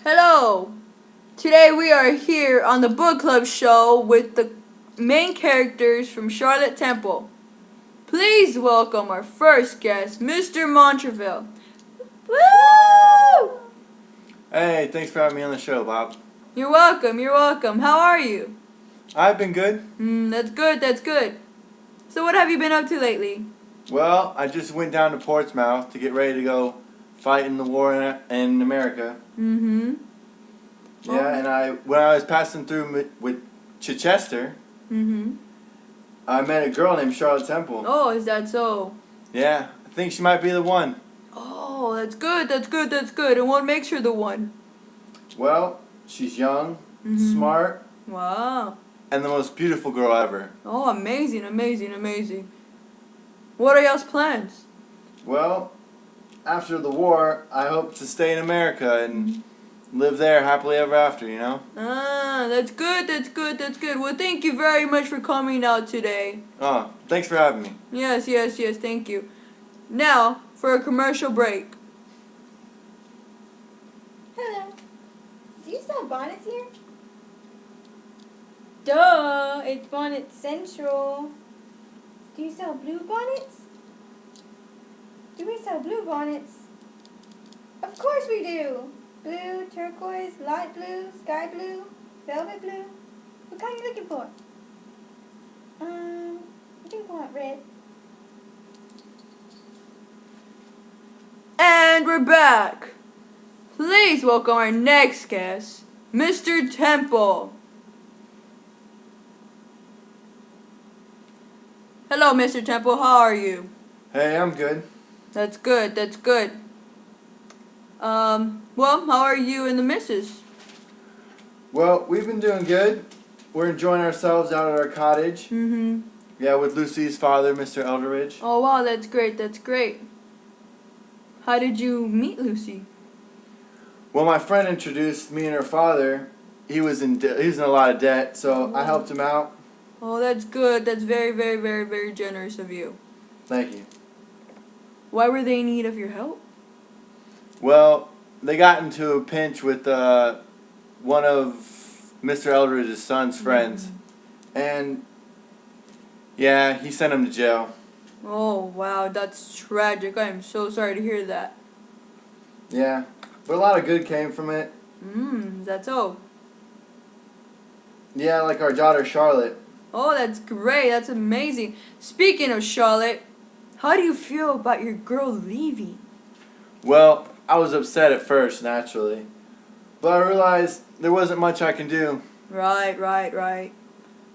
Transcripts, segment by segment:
Hello! Today we are here on the book club show with the main characters from Charlotte Temple. Please welcome our first guest, Mr. Montreville. Woo! Hey, thanks for having me on the show, Bob. You're welcome. How are you? I've been good. That's good. So what have you been up to lately? Well, I just went down to Portsmouth to get ready to go fight in the war in America. Mm-hmm. Yeah, and when I was passing through with Chichester, Mm-hmm. I met a girl named Charlotte Temple. Oh, is that so? Yeah, I think she might be the one. Oh, that's good. And what makes her the one? Well, she's young, Mm-hmm. smart, Wow. and the most beautiful girl ever. Oh, amazing. What are y'all's plans? Well, after the war, I hope to stay in America and live there happily ever after, you know? Ah, that's good. Well, thank you very much for coming out today. Oh, thanks for having me. Yes, thank you. Now, for a commercial break. Hello. Do you sell bonnets here? Duh. It's Bonnet Central. Do you sell blue bonnets? Do we sell blue bonnets? Of course we do. Blue, turquoise, light blue, sky blue, velvet blue. What kind are you looking for? I think I want red. And we're back. Please welcome our next guest, Mr. Temple. Hello, Mr. Temple. How are you? Hey, I'm good. That's good. Well, how are you and the missus? Well, we've been doing good. We're enjoying ourselves out at our cottage. Mm-hmm. Yeah, with Lucy's father, Mr. Elderidge. Oh, wow, that's great. How did you meet Lucy? Well, my friend introduced me and her father. He was in a lot of debt, so I helped him out. Oh, that's good. That's very generous of you. Thank you. Why were they in need of your help? Well, they got into a pinch with one of Mr. Elderidge's son's friends. And, yeah, he sent him to jail. Oh, wow, that's tragic. I am so sorry to hear that. Yeah, but a lot of good came from it. That's all. Yeah, like our daughter Charlotte. Oh, that's great. That's amazing. Speaking of Charlotte, how do you feel about your girl leaving? Well, I was upset at first, naturally. But I realized there wasn't much I can do. Right.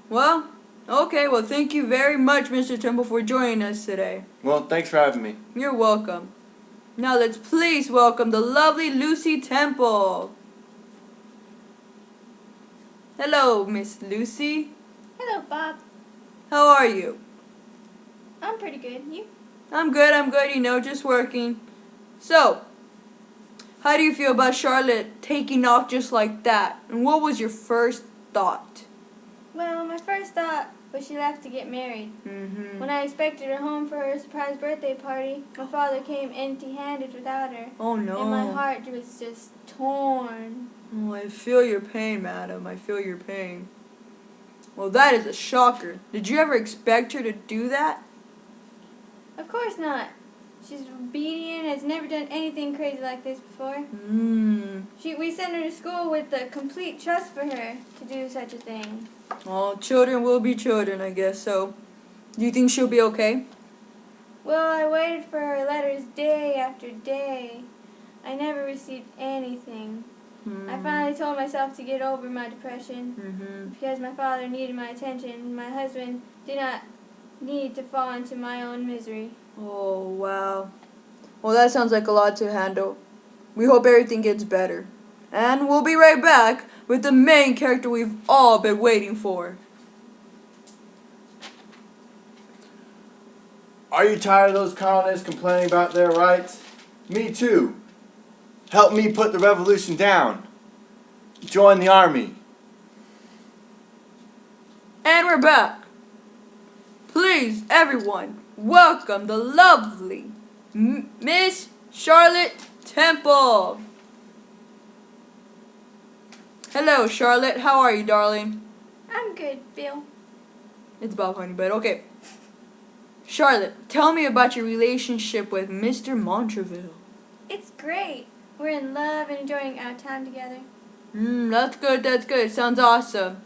Well, okay. Well, thank you very much, Mr. Temple, for joining us today. Well, thanks for having me. You're welcome. Now let's please welcome the lovely Lucy Temple. Hello, Miss Lucy. Hello, Bob. How are you? I'm pretty good. You? I'm good, just working. So, how do you feel about Charlotte taking off just like that? And what was your first thought? Well, my first thought was she left to get married. Mm-hmm. When I expected her home for her surprise birthday party, my father came empty-handed without her. Oh, no. And my heart was just torn. Oh, I feel your pain, madam. I feel your pain. Well, that is a shocker. Did you ever expect her to do that? Of course not. She's obedient, has never done anything crazy like this before. We sent her to school with the complete trust for her to do such a thing. Oh, children will be children, I guess so. Do you think she'll be okay? Well, I waited for her letters day after day. I never received anything. I finally told myself to get over my depression because my father needed my attention. My husband did not need to fall into my own misery. Oh, wow. Well, that sounds like a lot to handle. We hope everything gets better. And we'll be right back with the main character we've all been waiting for. Are you tired of those colonists complaining about their rights? Me too. Help me put the revolution down. Join the army. And we're back. Please, everyone, welcome the lovely Miss Charlotte Temple. Hello, Charlotte. How are you, darling? I'm good, Bill. It's Bob Honey, but okay. Charlotte, tell me about your relationship with Mr. Montreville. It's great. We're in love and enjoying our time together. That's good. Sounds awesome.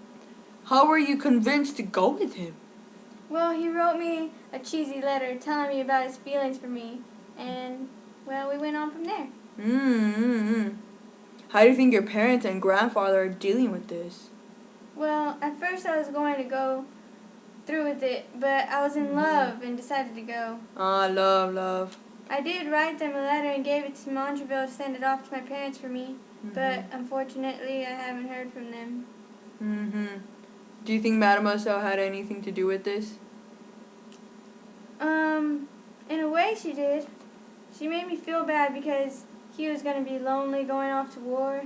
How were you convinced to go with him? Well, he wrote me a cheesy letter telling me about his feelings for me, and, well, we went on from there. How do you think your parents and grandfather are dealing with this? Well, at first I was going to go through with it, but I was in love and decided to go. Ah, love. I did write them a letter and gave it to Montreville to send it off to my parents for me, but unfortunately I haven't heard from them. Do you think Mademoiselle had anything to do with this? In a way she did. She made me feel bad because he was going to be lonely going off to war.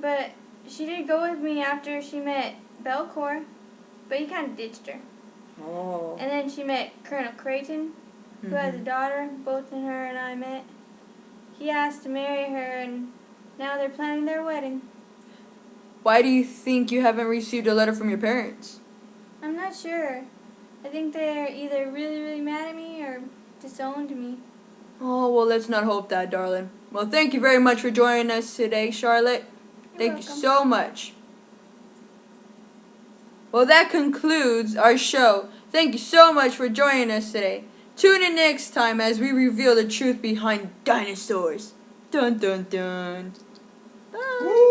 But she did go with me after she met Belcourt, but he kind of ditched her. Oh. And then she met Colonel Creighton, who has a daughter. Both her and I met. He asked to marry her, and now they're planning their wedding. Why do you think you haven't received a letter from your parents? I'm not sure. I think they're either really, really mad at me or disowned me. Oh, well, let's not hope that, darling. Well, thank you very much for joining us today, Charlotte. Thank you so much. Well, that concludes our show. Thank you so much for joining us today. Tune in next time as we reveal the truth behind dinosaurs. Dun dun dun. Bye.